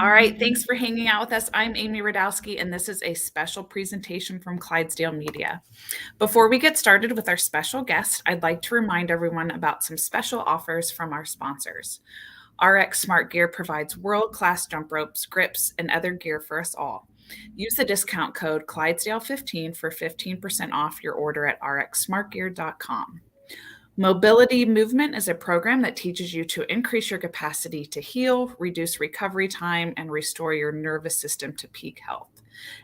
All right, thanks for hanging out with us. I'm Amy Radowski, and this is a special presentation from Clydesdale Media. Before we get started with our special guest, I'd like to remind everyone about some special offers from our sponsors. RX Smart Gear provides world-class jump ropes, grips, and other gear for us all. Use the discount code Clydesdale15 for 15% off your order at rxsmartgear.com. Mobility Movement is a program that teaches you to increase your capacity to heal, reduce recovery time, and restore your nervous system to peak health.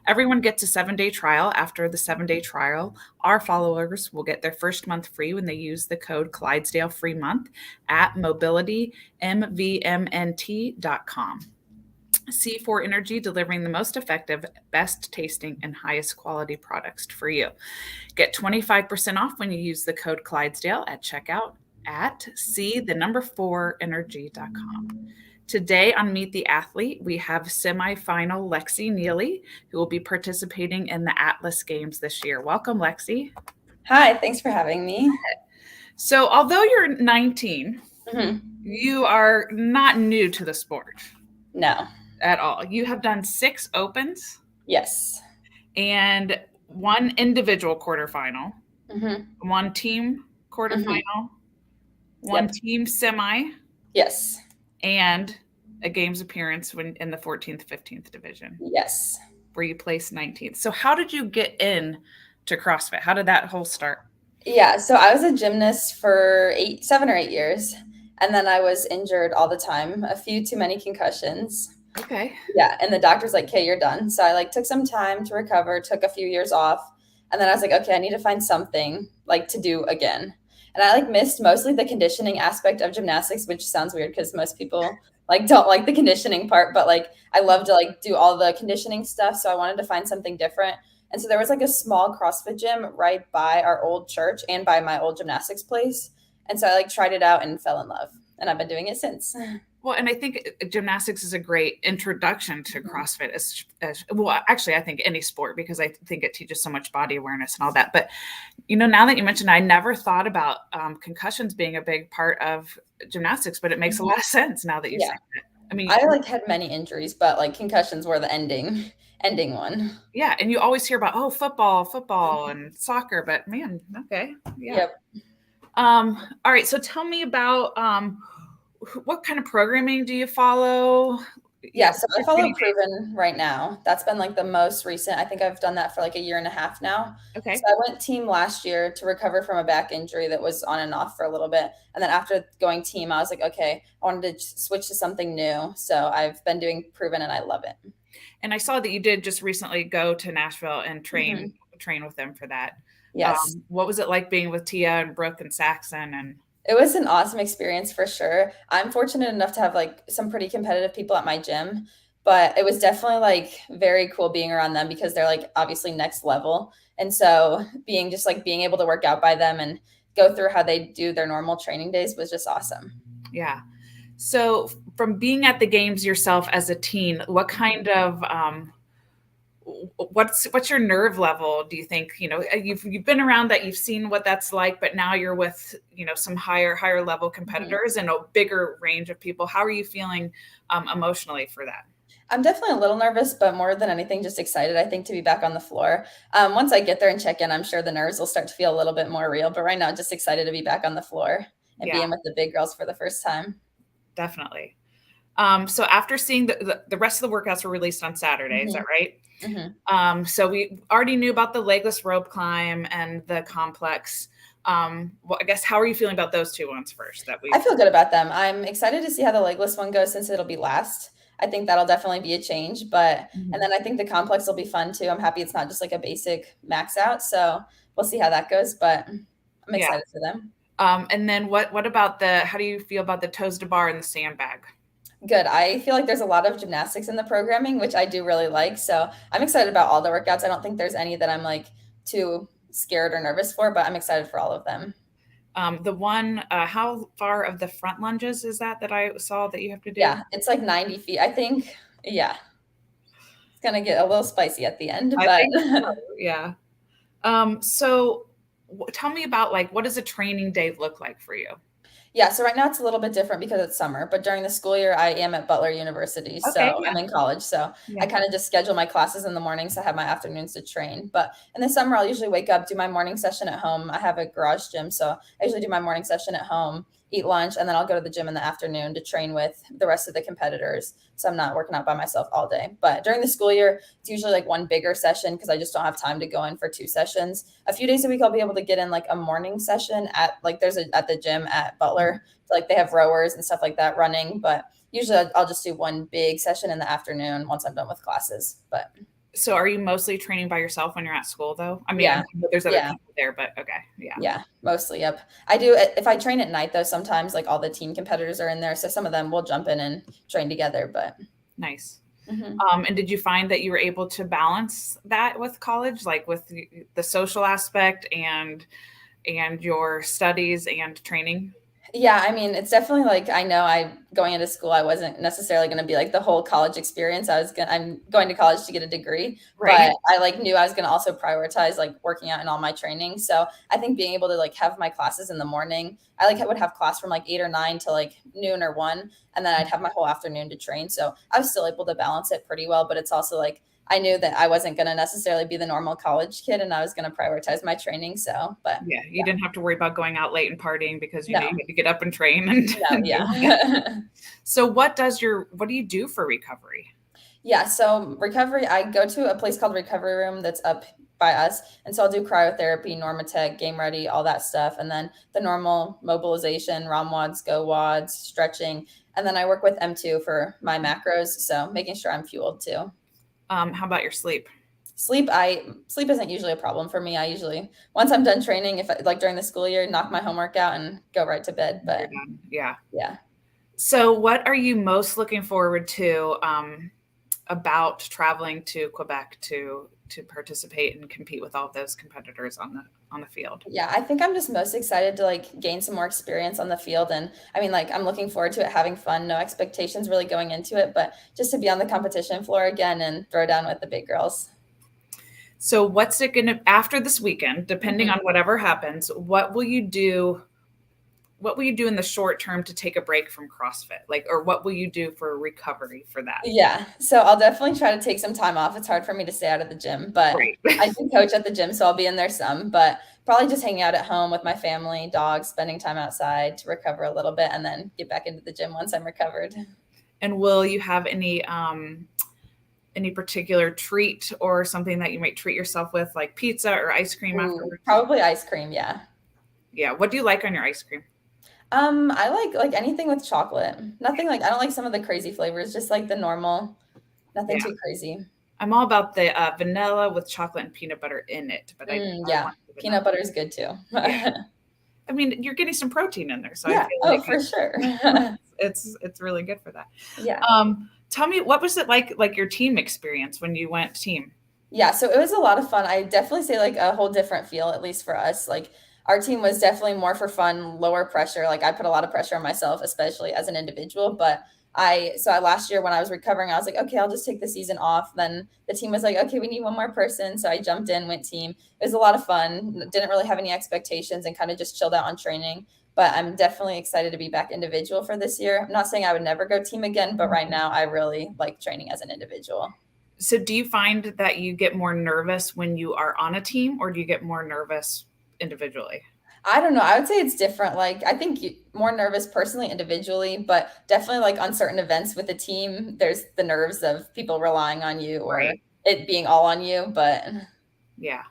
Everyone gets a 7-day trial. After the 7-day trial, our followers will get their first month free when they use the code Clydesdale Free Month at mobilitymvmnt.com. C4 Energy, delivering the most effective, best tasting, and highest quality products for you. Get 25% off when you use the code Clydesdale at checkout at c4energy.com. Today on Meet the Athlete, we have semifinal Lexie Neely, who will be participating in the Atlas Games this year. Welcome, Lexi. Hi, thanks for having me. So, although you're 19, you are not new to the sport. No. At all. You have done 6 opens. Yes. And 1 individual quarterfinal, 1 team quarterfinal, 1 team semi. Yes. And a games appearance in the 14th, 15th division. Yes. Where you placed 19th. So how did you get in to CrossFit? How did that whole start? Yeah, so I was a gymnast for 7 or 8 years, and then I was injured all the time, a few too many concussions. Okay. Yeah, and the doctor's like, "Okay, you're done." So I took some time to recover, took a few years off, and then I was like, "Okay, I need to find something to do again." And I missed mostly the conditioning aspect of gymnastics, which sounds weird because most people don't like the conditioning part, but I love to do all the conditioning stuff, so I wanted to find something different. And so there was a small CrossFit gym right by our old church and by my old gymnastics place. And so I tried it out and fell in love, and I've been doing it since. Well, and I think gymnastics is a great introduction to CrossFit. Well, actually, I think any sport, because I think it teaches so much body awareness and all that. But, now that you mentioned, I never thought about concussions being a big part of gymnastics, but it makes a lot of sense now that you say it. I mean, I had many injuries, but concussions were the ending one. Yeah, and you always hear about football, and soccer, but man, okay, yeah. Yep. All right, so tell me about what kind of programming do you follow? Yeah, so I follow Proven right now. That's been the most recent. I think I've done that for a year and a half now. Okay. So I went team last year to recover from a back injury that was on and off for a little bit. And then after going team, I was like, okay, I wanted to switch to something new. So I've been doing Proven and I love it. And I saw that you did just recently go to Nashville and train with them for that. Yes. What was it like being with Tia and Brooke and Saxon? It was an awesome experience for sure. I'm fortunate enough to have some pretty competitive people at my gym, but it was definitely very cool being around them because they're obviously next level. And so being able to work out by them and go through how they do their normal training days was just awesome. Yeah. So from being at the games yourself as a teen, what kind of what's your nerve level, do you think? You've been around that, you've seen what that's like, but now you're with some higher level competitors and a bigger range of people. How are you feeling emotionally for that? I'm definitely a little nervous, but more than anything, just excited, I think, to be back on the floor. Once I get there and check in, I'm sure the nerves will start to feel a little bit more real. But right now, just excited to be back on the floor and being with the big girls for the first time. Definitely. So after seeing the rest of the workouts were released on Saturday, is that right? So we already knew about the legless rope climb and the complex. Well, I guess, how are you feeling about those 2 ones first? I feel good about them. I'm excited to see how the legless one goes since it'll be last. I think that'll definitely be a change, and then I think the complex will be fun too. I'm happy it's not just a basic max out. So we'll see how that goes, but I'm excited for them. And then what about how do you feel about the toes to bar and the sandbag? Good. I feel there's a lot of gymnastics in the programming, which I do really like. So I'm excited about all the workouts. I don't think there's any that I'm too scared or nervous for, but I'm excited for all of them. The one, how far of the front lunges is that I saw that you have to do? Yeah, it's 90 feet, I think. Yeah. It's going to get a little spicy at the end, but so, yeah. So tell me about what does a training day look like for you? Yeah, so right now it's a little bit different because it's summer, but during the school year, I am at Butler University, so Okay, yeah, I'm in college. So I yeah. kind of just schedule my classes in the mornings. So I have my afternoons to train. But in the summer, I'll usually wake up, do my morning session at home. I have a garage gym, so I usually do my morning session at home, eat lunch, and then I'll go to the gym in the afternoon to train with the rest of the competitors. So I'm not working out by myself all day. But during the school year, it's usually like one bigger session because I just don't have time to go in for two sessions. A few days a week, I'll be able to get in like a morning session at like at the gym at Butler. So, like they have rowers and stuff like that running, but usually I'll just do one big session in the afternoon once I'm done with classes. But So are you mostly training by yourself when you're at school though? I mean, I yeah, know there's other yeah, people there, but okay. Yeah. yeah, mostly. Yep. I do. If I train at night though, sometimes like all the team competitors are in there. So some of them will jump in and train together, but Nice. mhm. And did you find that you were able to balance that with college, like with the social aspect and your studies and training? Yeah, I mean, it's definitely like I know I going into school, I wasn't necessarily going to be like the whole college experience. I'm going to college to get a degree, Right. but I like knew I was going to also prioritize like working out and all my training. So I think being able to like have my classes in the morning, I like would have class from like 8 or 9 to like noon or 1, and then I'd have my whole afternoon to train. So I was still able to balance it pretty well, but it's also like I knew that I wasn't going to necessarily be the normal college kid and I was going to prioritize my training. So, but Yeah, you didn't have to worry about going out late and partying because you knew you no, had to get up and train and, no, and do all that. yeah. So what do you do for recovery? Yeah, so recovery, I go to a place called Recovery Room that's up by us. And so I'll do cryotherapy, Normatec, Game Ready, all that stuff. And then the normal mobilization, ROM WODs, GO WODs, stretching. And then I work with M2 for my macros. So making sure I'm fueled too. How about your sleep? Sleep isn't usually a problem for me. I usually once I'm done training, if I, like during the school year, knock my homework out and go right to bed. You're But done. Yeah. yeah. So what are you most looking forward to about traveling to Quebec to participate and compete with all of those competitors on the field? Yeah, I think I'm just most excited to like gain some more experience on the field. And I mean, like, I'm looking forward to it, having fun, no expectations really going into it, but just to be on the competition floor again and throw down with the big girls. So what's it going to after this weekend, depending Mhm. on whatever happens, what will you do? What will you do in the short term to take a break from CrossFit? Like, or what will you do for recovery for that? Yeah, so I'll definitely try to take some time off. It's hard for me to stay out of the gym, but Right. I do coach at the gym, so I'll be in there some, but probably just hanging out at home with my family, dogs, spending time outside to recover a little bit and then get back into the gym once I'm recovered. And will you have any particular treat or something that you might treat yourself with, like pizza or ice cream Ooh, afterwards? probably ice cream, yeah. Yeah. What do you like on your ice cream? I like anything with chocolate. Nothing like I don't like some of the crazy flavors, just like the normal, nothing Yeah. too crazy. I'm all about the vanilla with chocolate and peanut butter in it, but I Yeah, want the vanilla. peanut butter is good too. Yeah. I mean, you're getting some protein in there, so I Yeah. feel Oh, like for sure. it's really good for that. Yeah. Tell me, what was it like your team experience when you went team? Yeah, so it was a lot of fun. I definitely say like a whole different feel, at least for us. Like our team was definitely more for fun, lower pressure. Like I put a lot of pressure on myself, especially as an individual. But I last year when I was recovering, I was like, okay, I'll just take the season off. Then the team was like, okay, we need one more person. So I jumped in, went team. It was a lot of fun. Didn't really have any expectations and kind of just chilled out on training. But I'm definitely excited to be back individual for this year. I'm not saying I would never go team again, but right now I really like training as an individual. So do you find that you get more nervous when you are on a team, or do you get more nervous individually? I don't know. I would say it's different. Like, I think more nervous personally, individually, but definitely like on certain events with the team, there's the nerves of people relying on you or Right. it being all on you. But Yeah.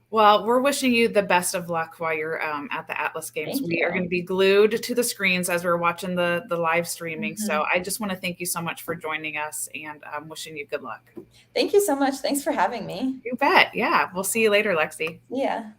Well, we're wishing you the best of luck while you're at the Atlas Games. thank We are going you. to be glued to the screens as we're watching the live streaming. So Mhm. I just want to thank you so much for joining us, and I'm wishing you good luck. Thank you so much. Thanks for having me. You bet. Yeah. We'll see you later, Lexi. Yeah.